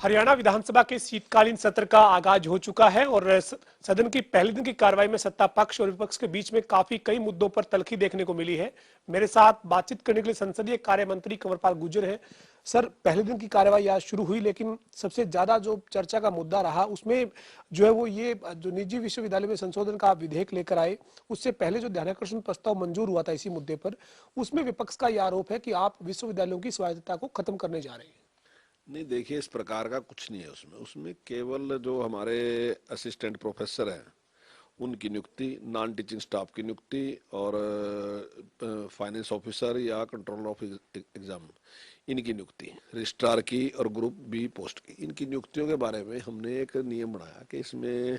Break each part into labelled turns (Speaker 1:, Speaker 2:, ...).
Speaker 1: हरियाणा विधानसभा के शीतकालीन सत्र का आगाज हो चुका है और सदन की पहले दिन की कार्रवाई में सत्ता पक्ष और विपक्ष के बीच में काफी कई मुद्दों पर तल्खी देखने को मिली है। मेरे साथ बातचीत करने के लिए संसदीय कार्य मंत्री कंवरपाल गुर्जर हैं। सर, पहले दिन की कार्रवाई आज शुरू हुई, लेकिन सबसे ज्यादा जो चर्चा का मुद्दा रहा उसमें जो है वो ये जो निजी विश्वविद्यालय में संशोधन का आप विधेयक लेकर आए, उससे पहले जो ध्यानाकर्षण प्रस्ताव मंजूर हुआ था इसी मुद्दे पर, उसमें विपक्ष का यह आरोप है कि आप विश्वविद्यालयों की स्वायत्तता को खत्म करने जा रहे हैं।
Speaker 2: नहीं, देखिए, इस प्रकार का कुछ नहीं है उसमें। उसमें केवल जो हमारे असिस्टेंट प्रोफेसर हैं उनकी नियुक्ति, नॉन टीचिंग स्टाफ की नियुक्ति और फाइनेंस ऑफिसर या कंट्रोलर ऑफ एग्जाम इनकी नियुक्ति, रजिस्ट्रार की और ग्रुप बी पोस्ट की, इनकी नियुक्तियों के बारे में हमने एक नियम बनाया कि इसमें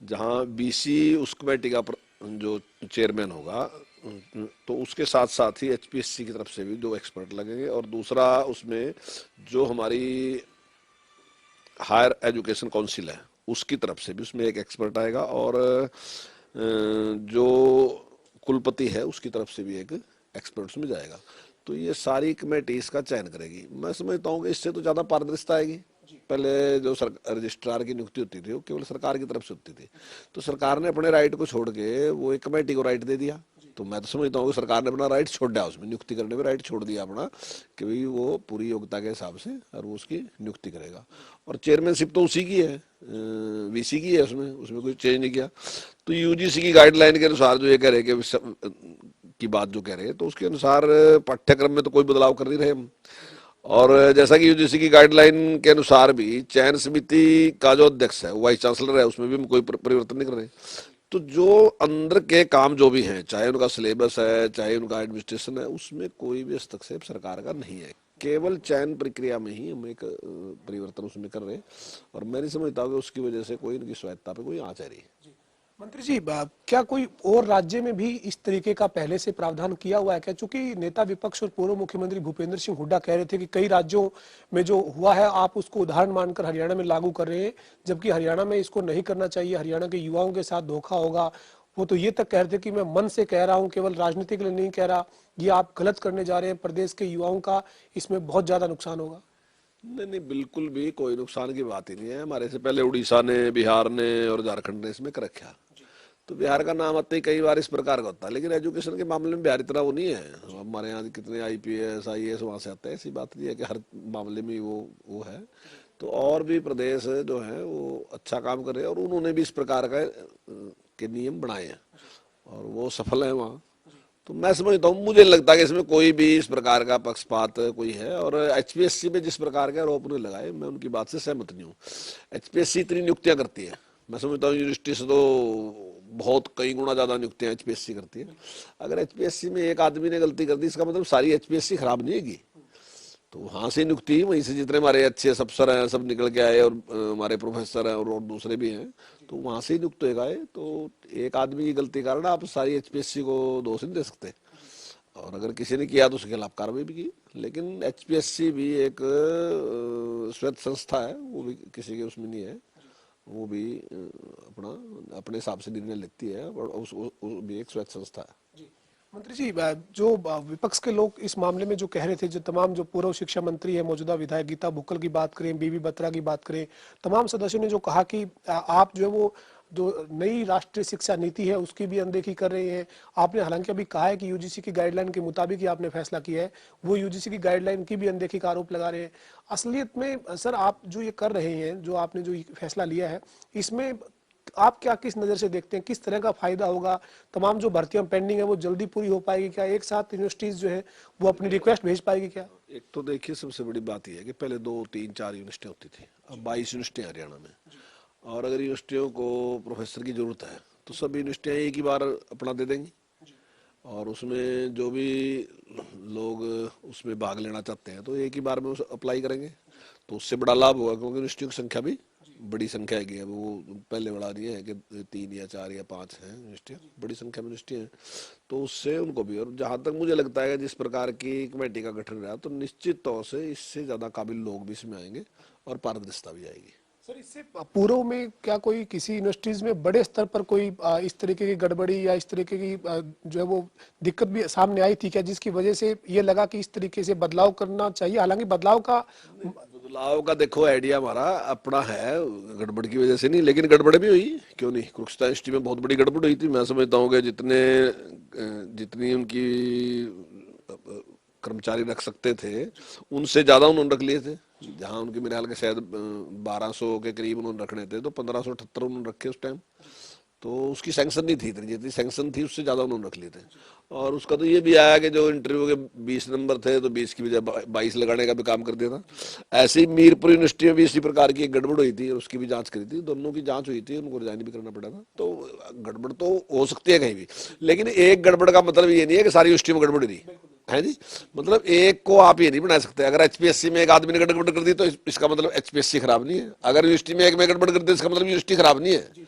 Speaker 2: जहां बीसी उस कमेटी का जो चेयरमैन होगा, तो उसके साथ साथ ही एचपीएससी की तरफ से भी 2 एक्सपर्ट लगेंगे और दूसरा उसमें जो हमारी हायर एजुकेशन काउंसिल है उसकी तरफ से भी उसमें एक एक्सपर्ट आएगा और जो कुलपति है उसकी तरफ से भी एक एक्सपर्ट उसमें जाएगा। तो ये सारी कमेटी इसका चयन करेगी। मैं समझता हूँ कि इससे तो ज्यादा पारदर्शिता आएगी। पहले जो रजिस्ट्रार की नियुक्ति होती थी वो केवल सरकार की तरफ से होती थी, तो सरकार ने अपने राइट को छोड़ के वो एक कमेटी को राइट दे दिया। तो मैं तो समझता हूँ कि सरकार ने अपना राइट छोड़ दिया, उसमें नियुक्ति करने में राइट छोड़ दिया अपना, कि भाई वो पूरी योग्यता के हिसाब से और वो उसकी नियुक्ति करेगा। और चेयरमैनशिप तो उसी की है, वीसी की है, उसमें उसमें कोई चेंज नहीं किया। तो यूजीसी की गाइडलाइन के अनुसार जो ये कह रहे की बात जो कह रहे हैं, तो उसके अनुसार पाठ्यक्रम में तो कोई बदलाव कर नहीं रहे हम। और जैसा कि यूजीसी की गाइडलाइन के अनुसार भी चयन समिति का जो अध्यक्ष है वो वाइस चांसलर है, उसमें भी हम कोई परिवर्तन नहीं कर रहे। तो जो अंदर के काम जो भी हैं, चाहे उनका सिलेबस है चाहे उनका एडमिनिस्ट्रेशन है, उसमें कोई भी हस्तक्षेप सरकार का नहीं है। केवल चयन प्रक्रिया में ही हम एक परिवर्तन उसमें कर रहे हैं और मैं नहीं समझता हूँ कि उसकी वजह से कोई इनकी स्वायत्ता पे कोई आँच आ रही है।
Speaker 1: मंत्री जी, क्या कोई और राज्य में भी इस तरीके का पहले से प्रावधान किया हुआ है क्या? चूंकि नेता विपक्ष और पूर्व मुख्यमंत्री भूपेंद्र सिंह हुड्डा कह रहे थे कि कई राज्यों में जो हुआ है आप उसको उदाहरण मानकर हरियाणा में लागू कर रहे हैं, जबकि हरियाणा में इसको नहीं करना चाहिए, हरियाणा के युवाओं के साथ धोखा होगा। वो तो ये तक कह रहे थे कि मैं मन से कह रहा हूँ, केवल राजनीति के लिए नहीं कह रहा, ये आप गलत करने जा रहे हैं, प्रदेश के युवाओं का इसमें बहुत ज्यादा नुकसान होगा।
Speaker 2: नहीं नहीं, बिल्कुल भी कोई नुकसान की बात ही नहीं है। हमारे से पहले उड़ीसा ने, बिहार ने और झारखंड ने इसमें कर रखा। तो बिहार का नाम आते ही कई बार इस प्रकार का होता है, लेकिन एजुकेशन के मामले में बिहार इतना वो नहीं है। हमारे यहाँ कितने आईपीएस आईएएस वहां से आते हैं, ऐसी बात नहीं है कि हर मामले में वो है। तो और भी प्रदेश जो है वो अच्छा काम कर रहे हैं और उन्होंने भी इस प्रकार के नियम बनाए हैं और वो सफल है वहाँ। तो मैं समझता हूँ, मुझे लगता है कि इसमें कोई भी इस प्रकार का पक्षपात कोई है। और एचपीएससी में जिस प्रकार के आरोप उन्हें लगाए, मैं उनकी बात से सहमत नहीं हूँ। एचपीएससी इतनी नियुक्तियां करती है, मैं समझता हूँ यूनिवर्सिटी से तो बहुत कई गुना ज्यादा नियुक्तियां एचपीएससी करती है। अगर एचपीएससी में एक आदमी ने गलती कर दी, इसका मतलब सारी एचपीएससी खराब नहीं है। तो वहां से नियुक्ति, वहीं से जितने हमारे अच्छे अफसर हैं सब निकल के आए और हमारे प्रोफेसर हैं और दूसरे भी हैं, तो वहां से ही नियुक्त होगा। तो एक आदमी की गलती के कारण आप सारी एचपीएससी को दोष नहीं दे सकते, और अगर किसी ने किया तो उसके खिलाफ कार्रवाई भी की। लेकिन एचपीएससी भी एक स्वायत्त संस्था है, वो भी किसी के उसमें नहीं है, वो भी अपने हिसाब से निर्णय लेती है और उस भी एक स्वायत्त संस्था है।
Speaker 1: मंत्री जी, जो विपक्ष के लोग इस मामले में जो कह रहे थे, जो तमाम जो पूर्व शिक्षा मंत्री है, मौजूदा विधायक गीता भुक्कल की बात करें, बीबी बत्रा की बात करें, तमाम सदस्यों ने जो कहा कि आप जो है वो जो नई राष्ट्रीय शिक्षा नीति है उसकी भी अनदेखी कर रहे हैं। आपने हालांकि अभी कहा है कि यूजीसी की गाइडलाइन के मुताबिक ही आपने फैसला किया है, वो यूजीसी की गाइडलाइन की भी अनदेखी का आरोप लगा रहे हैं। असलियत में सर, आप जो ये कर रहे हैं, जो आपने जो फैसला लिया है, इसमें आप क्या किस नज़र से देखते हैं, किस तरह का फायदा होगा? तमाम जो भर्तियां पेंडिंग है वो जल्दी पूरी हो पाएगी क्या? एक साथ यूनिवर्सिटीज जो है वो अपनी रिक्वेस्ट भेज पाएगी क्या?
Speaker 2: एक तो देखिए, सबसे बड़ी बात यह है कि पहले 2 3 4 यूनिवर्सिटी होती थी, अब 22 यूनिवर्सिटी हरियाणा में। और अगर यूनिवर्सिटियों को प्रोफेसर की जरूरत है तो सब यूनिवर्सिटियाँ एक ही बार अपना दे देंगी और उसमें जो भी लोग उसमें भाग लेना चाहते हैं तो एक ही बार में अप्लाई करेंगे। तो उससे बड़ा लाभ होगा, क्योंकि यूनिवर्सिटियों की संख्या भी बड़ी संख्या है। अब वो पहले बड़ा नहीं है कि 3 या 4 या 5 हैं यूनिवर्सिटियाँ, बड़ी संख्या में यूनिवर्सिटी हैं। तो उससे उनको भी, और जहाँ तक मुझे लगता है जिस प्रकार की कमेटी का गठन रहा, तो निश्चित तौर से इससे ज़्यादा काबिल लोग भी इसमें आएंगे और पारदर्शिता भी आएगी।
Speaker 1: सर, इससे पूर्व में क्या कोई किसी यूनिवर्सिटीज में बड़े स्तर पर कोई इस तरीके की गड़बड़ी या इस तरीके की जो है वो दिक्कत भी सामने आई थी क्या, जिसकी वजह से ये लगा कि इस तरीके से बदलाव करना चाहिए? हालांकि बदलाव का
Speaker 2: बदलाव का देखो आइडिया हमारा अपना है, गड़बड़ की वजह से नहीं, लेकिन गड़बड़ भी हुई, क्यों नहीं। कुरुक्षेत्र यूनिवर्सिटी में बहुत बड़ी गड़बड़ हुई थी। मैं समझता हूँ कि जितनी उनकी कर्मचारी रख सकते थे उनसे ज्यादा उन्होंने रख लिए थे। जहां उनके मेरे ख्याल के शायद 1200 के करीब उन्होंने रखने थे, तो 1578 उन्होंने रखे उस टाइम। तो उसकी सैंक्शन नहीं थी इतनी, जितनी सैंक्शन थी उससे ज्यादा उन्होंने रख लिए थे। और उसका तो ये भी आया कि जो इंटरव्यू के 20 नंबर थे तो 20 की बजाय 22 लगाने का भी काम कर दिया था। ऐसे ही मीरपुर यूनिवर्सिटी में भी इसी प्रकार की एक गड़बड़ हुई थी और उसकी भी जांच करी थी, दोनों की जांच हुई थी, उनको रिजाइन भी करना पड़ा था। तो गड़बड़ तो हो सकती है कहीं भी, लेकिन एक गड़बड़ का मतलब ये नहीं है कि सारी यूनिवर्सिटी में गड़बड़ रही है जी। मतलब एक को आप ये नहीं बना सकते। अगर एचपीएससी में एक आदमी ने गड़बड़ कर दी तो इसका मतलब एचपीएससी खराब नहीं है। अगर यूनिवर्सिटी में एक में गड़बड़ कर दी इसका मतलब यूनिवर्सिटी खराब नहीं है।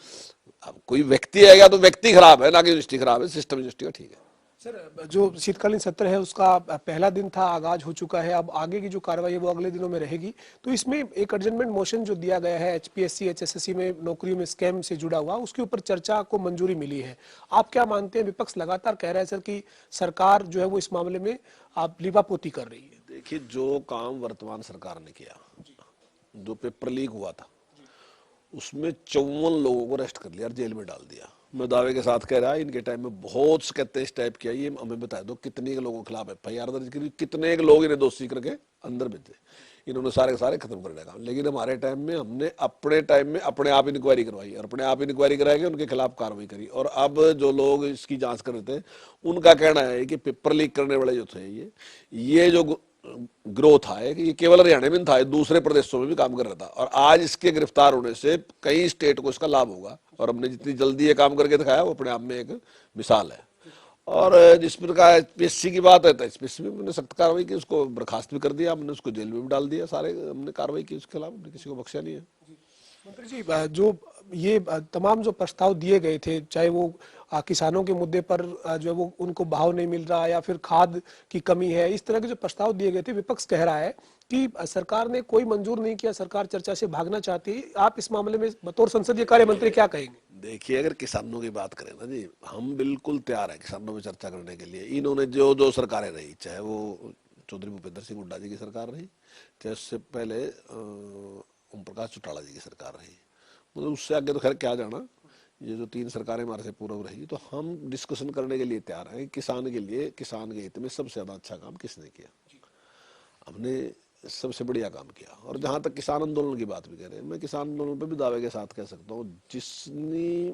Speaker 2: अब कोई व्यक्ति आएगा तो व्यक्ति खराब है, ना कि यूनिवर्सिटी खराब है, सिस्टम यूनिवर्सिटी का ठीक है।
Speaker 1: सर, जो शीतकालीन सत्र है उसका पहला दिन था, आगाज हो चुका है। अब आगे की जो कार्रवाई है वो अगले दिनों में रहेगी। तो इसमें एक अर्जेंटमेंट मोशन जो दिया गया है एचपीएससी एचएसएससी में नौकरियों में स्कैम से जुड़ा हुआ, उसके ऊपर चर्चा को मंजूरी मिली है। आप क्या मानते हैं? विपक्ष लगातार कह रहा है सर कि सरकार जो है वो इस मामले में आप लीपापोती कर रही है।
Speaker 2: देखिए, जो काम वर्तमान सरकार ने किया, जो पेपर लीक हुआ था उसमें 54 लोगों को अरेस्ट कर लिया और जेल में डाल दिया। मैं दावे के साथ कह रहा है इनके टाइम में बहुत से कहते इस टाइप किया। ये हमें बता दो कितने के लोगों के खिलाफ एफआईआर दर्ज करी, कितने के लोग इन्हें दोषी करके अंदर भेजे, इन्होंने सारे के सारे खत्म कर देगा। लेकिन हमारे टाइम में हमने अपने टाइम में अपने आप इंक्वायरी करवाई और अपने आप इंक्वायरी कराई के उनके खिलाफ कार्रवाई करी। और अब जो लोग इसकी जांच कर रहे थे उनका कहना है कि पेपर लीक करने वाले जो थे ये जो ग्रोथ है कि ये केवल हरियाणा में था, दूसरे प्रदेशों में भी काम कर रहा था। और आज इसके गिरफ्तार होने से कई स्टेट को इसका लाभ होगा। और हमने जितनी जल्दी ये काम करके दिखाया वो अपने आप में एक मिसाल है। और जिस प्रकार एचपीएससी की बात है तो एचपीएससी में हमने सख्त कार्रवाई की, उसको बर्खास्त भी कर दिया, हमने उसको जेल में भी डाल दिया। सारे हमने कार्रवाई की उसके खिलाफ, हमने किसी को बख्शा नहीं है।
Speaker 1: मंत्री जी, जो ये तमाम जो प्रस्ताव दिए गए थे, चाहे वो किसानों के मुद्दे पर जो है वो उनको भाव नहीं मिल रहा या फिर खाद की कमी है, इस तरह के जो प्रस्ताव दिए गए थे, विपक्ष कह रहा है कि सरकार ने कोई मंजूर नहीं किया, सरकार चर्चा से भागना चाहती है। आप इस मामले में बतौर संसदीय कार्य मंत्री क्या कहेंगे?
Speaker 2: देखिए, अगर किसानों की बात करें ना जी, हम बिल्कुल तैयार है किसानों में चर्चा करने के लिए। इन्होंने जो जो सरकारें रही, चाहे वो चौधरी भूपेंद्र सिंह हुड्डा जी की सरकार रही, चाहे उससे पहले ओम प्रकाश चौटाला जी की सरकार रही, मतलब उससे आगे तो खैर क्या जाना। ये जो 3 सरकारें हमारे से पूर्व रही, तो हम डिस्कशन करने के लिए तैयार हैं। किसान के लिए, किसान के हित में सबसे ज्यादा अच्छा काम किसने किया? हमने सबसे बढ़िया काम किया। और जहां तक किसान आंदोलन की बात भी कह रहे हैं, मैं किसान आंदोलन पे भी दावे के साथ कह सकता हूँ, जिसने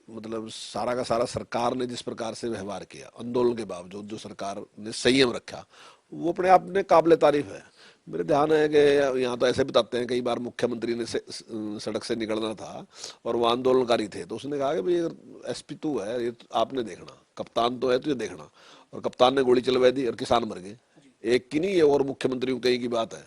Speaker 2: मतलब सारा का सारा सरकार ने जिस प्रकार से व्यवहार किया आंदोलन के बावजूद, जो सरकार ने संयम रखा, वो अपने आप में काबिले तारीफ है। मेरे ध्यान है कि यहाँ तो ऐसे बताते हैं, कई बार मुख्यमंत्री ने सड़क से निकलना था और वो आंदोलनकारी थे, तो उसने कहा कि भाई एसपी तू है, ये तो आपने देखना, कप्तान तो है तुझे देखना। और कप्तान ने गोली चलवा दी और किसान मर गए। एक की नहीं है और मुख्यमंत्री कई की बात है।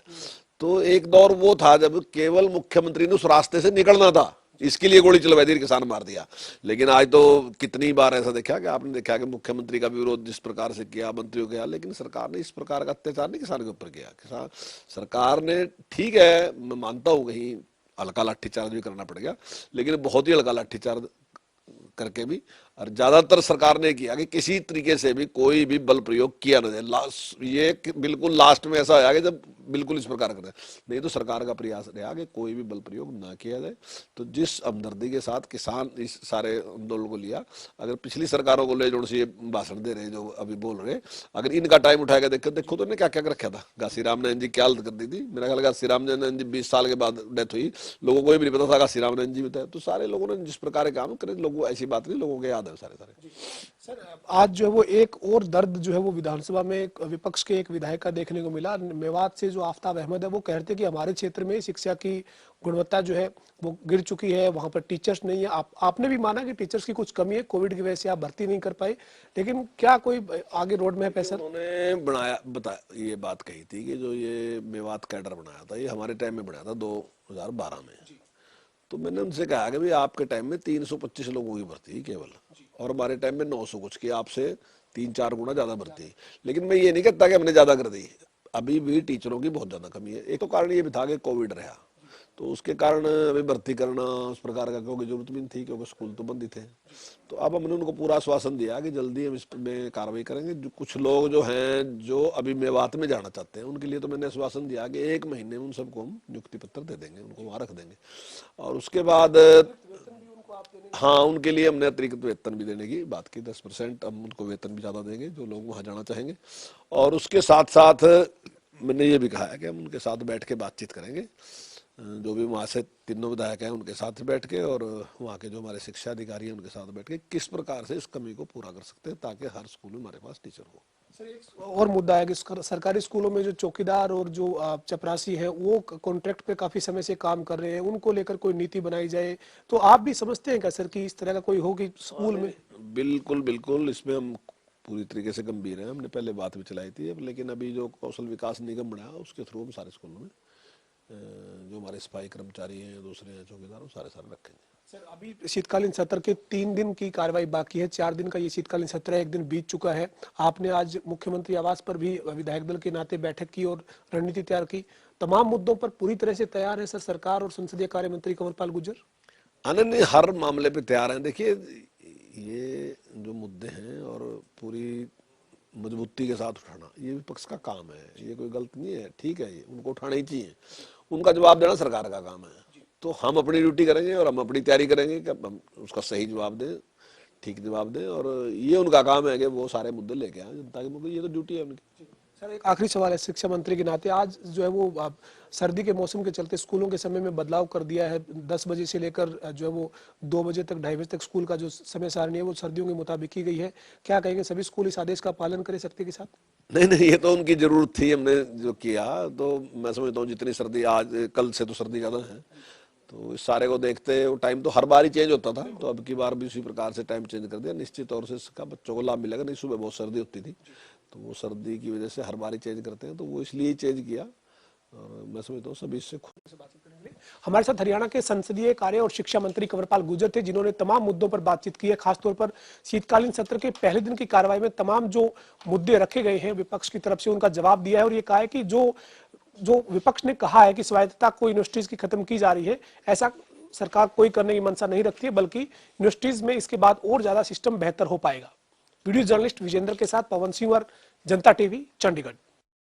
Speaker 2: तो एक दौर वो था जब केवल मुख्यमंत्री ने उस रास्ते से निकलना था, इसके लिए गोली चलवा दी, किसान मार दिया। लेकिन आज तो कितनी बार ऐसा देखा कि आपने देखा कि मुख्यमंत्री का विरोध जिस प्रकार से किया, मंत्रियों किया, लेकिन सरकार ने इस प्रकार का अत्याचार नहीं किसान के ऊपर किया। किसान सरकार ने, ठीक है मैं मानता हूँ कहीं हल्का लाठीचार्ज भी करना पड़ गया, लेकिन बहुत ही हल्का लाठीचार्ज करके भी, और ज्यादातर सरकार ने किया कि किसी तरीके से भी कोई भी बल प्रयोग किया ना जाए। ये बिल्कुल लास्ट में ऐसा आया कि जब बिल्कुल इस प्रकार करते, नहीं तो सरकार का प्रयास रहा कि कोई भी बल प्रयोग ना किया जाए। तो जिस हमदर्दी के साथ किसान इस सारे आंदोलन को लिया, अगर पिछली सरकारों को ले जो ये भाषण दे रहे, जो अभी बोल रहे, अगर इनका टाइम उठाएगा देखो तो इन्हें क्या क्या कर रखा था। घासीराम ने जी क्या हालत कर दी थी। मेरा ख्याल घासीराम जी 20 साल के बाद डेथ हुई, लोगों को भी नहीं पता था घासीराम जी भी थे। तो सारे लोगों ने जिस प्रकार के काम करे, लोगों ऐसी बात नहीं, लोगों के याद है सारे।
Speaker 1: सर, आज जो है वो एक और दर्द जो है वो विधानसभा में विपक्ष के एक विधायक का देखने को मिला। मेवात से जो आफ्ताब अहमद है, वो कहते हैं कि हमारे क्षेत्र में शिक्षा की गुणवत्ता जो है वो गिर चुकी है, वहां पर टीचर्स नहीं है। आपने भी माना कि टीचर्स की कुछ कमी है, कोविड की वजह से आप भर्ती नहीं कर पाए, लेकिन क्या कोई आगे रोड मैप है सर?
Speaker 2: उन्होंने बनाया, बता ये बात कही थी कि जो ये मेवात कैडर बनाया था, ये हमारे टाइम में बनाया था 2012 में। तो मैंने उनसे कहा कि भाई आपके टाइम में 325 लोगों की भर्ती केवल, और हमारे टाइम में 900 कुछ की, आपसे 3-4 गुना ज्यादा भर्ती। लेकिन मैं ये नहीं कहता कि हमने ज्यादा कर दी, अभी भी टीचरों की बहुत ज्यादा कमी है। एक तो कारण ये भी था कि कोविड रहा, तो उसके कारण अभी भर्ती करना उस प्रकार का क्योंकि जरूरत भी नहीं थी, क्योंकि स्कूल तो बंद ही थे। तो अब हमने उनको पूरा आश्वासन दिया कि जल्दी हम इस में कार्रवाई करेंगे। जो कुछ लोग जो हैं जो अभी मेवात में जाना चाहते हैं, उनके लिए तो मैंने आश्वासन दिया कि 1 महीने में उन सबको हम नियुक्ति पत्र दे देंगे, उनको वहां रख देंगे। और उसके बाद हाँ, उनके लिए हमने अतिरिक्त वेतन भी देने की बात की, 10% हम उनको वेतन भी ज्यादा देंगे जो लोग वहां जाना चाहेंगे। और उसके साथ साथ मैंने ये भी कहा है कि हम उनके साथ बैठ के बातचीत करेंगे, जो भी वहाँ से तीनों विधायक हैं उनके साथ बैठ के, और वहाँ के जो हमारे शिक्षा अधिकारी हैं उनके साथ बैठ के किस प्रकार से इस कमी को पूरा कर सकते हैं ताकि हर स्कूल में हमारे पास टीचर हो।
Speaker 1: सर एक और मुद्दा है कि सरकारी स्कूलों में जो चौकीदार और जो चपरासी है वो कॉन्ट्रैक्ट पे काफी समय से काम कर रहे हैं, उनको लेकर कोई नीति बनाई जाए। तो आप भी समझते हैं क्या सर कि इस तरह का कोई हो कि स्कूल में?
Speaker 2: बिल्कुल बिल्कुल, इसमें हम पूरी तरीके से गंभीर हैं। हमने पहले बात भी चलाई थी, लेकिन अभी जो कौशल विकास निगम बना उसके थ्रू हम सारे स्कूलों में जो हमारे सफाई कर्मचारी हैं, दूसरे हैं, चौकीदार, वो सारे रखेंगे।
Speaker 1: सर अभी शीतकालीन सत्र के 3 दिन की कार्रवाई बाकी है, 4 दिन का ये शीतकालीन सत्र है, 1 दिन बीत चुका है। आपने आज मुख्यमंत्री आवास पर भी विधायक दल के नाते बैठक की और रणनीति तैयार की। तमाम मुद्दों पर पूरी तरह से तैयार है सर सरकार और संसदीय कार्य मंत्री कंवरपाल गुर्जर?
Speaker 2: नहीं, हर मामले पे तैयार हैं। देखिए, ये जो मुद्दे हैं और पूरी मजबूती के साथ उठाना ये विपक्ष का काम है, ये कोई गलत नहीं है, ठीक है, ये उनको उठाना ही चाहिए। उनका जवाब देना सरकार का काम है। तो हम अपनी ड्यूटी करेंगे और हम अपनी तैयारी करेंगे कि हम उसका सही जवाब दें, ठीक जवाब दें, और ये उनका काम है कि वो सारे मुद्दे लेके आए जनता के मुद्दे, ये तो ड्यूटी है उनकी।
Speaker 1: सर एक आखिरी सवाल है शिक्षा मंत्री के नाते, आज जो है वो सर्दी के मौसम के चलते स्कूलों के समय में बदलाव कर दिया है। 10 बजे से लेकर जो है वो 2 बजे तक, 2:30 बजे तक स्कूल का जो समय सारणी है वो सर्दियों के मुताबिक की गई है। क्या कहेंगे, सभी स्कूल इस आदेश का पालन करें सख्ती के साथ?
Speaker 2: नहीं, ये तो उनकी जरूरत थी, हमने जो किया। तो मैं समझता हूँ जितनी सर्दी आज कल से तो सर्दी ज्यादा है, तो इस सारे को देखते वो टाइम तो हर बार ही चेंज होता था, तो अब की बार भी उसी प्रकार से टाइम चेंज कर दिया। निश्चित तौर से इसका बच्चों को लाभ मिलेगा। नहीं, सुबह बहुत सर्दी होती थी, तो वो सर्दी की वजह से हर बार ही चेंज करते हैं, तो वो इसलिए ही चेंज किया। और मैं समझता हूँ सभी इससे खुद से बातचीत करेंगे। हमारे साथ हरियाणा के संसदीय कार्य और शिक्षा मंत्री कंवरपाल गुर्जर थे, जिन्होंने तमाम मुद्दों पर बातचीत की है। खासतौर पर शीतकालीन सत्र के पहले दिन की कार्रवाई में तमाम जो मुद्दे रखे गए हैं विपक्ष की तरफ से उनका जवाब दिया है, और ये कहा है कि जो विपक्ष ने कहा है कि स्वायत्तता को यूनिवर्सिटीज की खत्म की जा रही है, ऐसा सरकार कोई करने की मंशा नहीं रखती है, बल्कि यूनिवर्सिटीज में इसके बाद और ज्यादा सिस्टम बेहतर हो पाएगा। वीडियो जर्नलिस्ट विजेंद्र के साथ पवन सिंह, जनता टीवी, चंडीगढ़।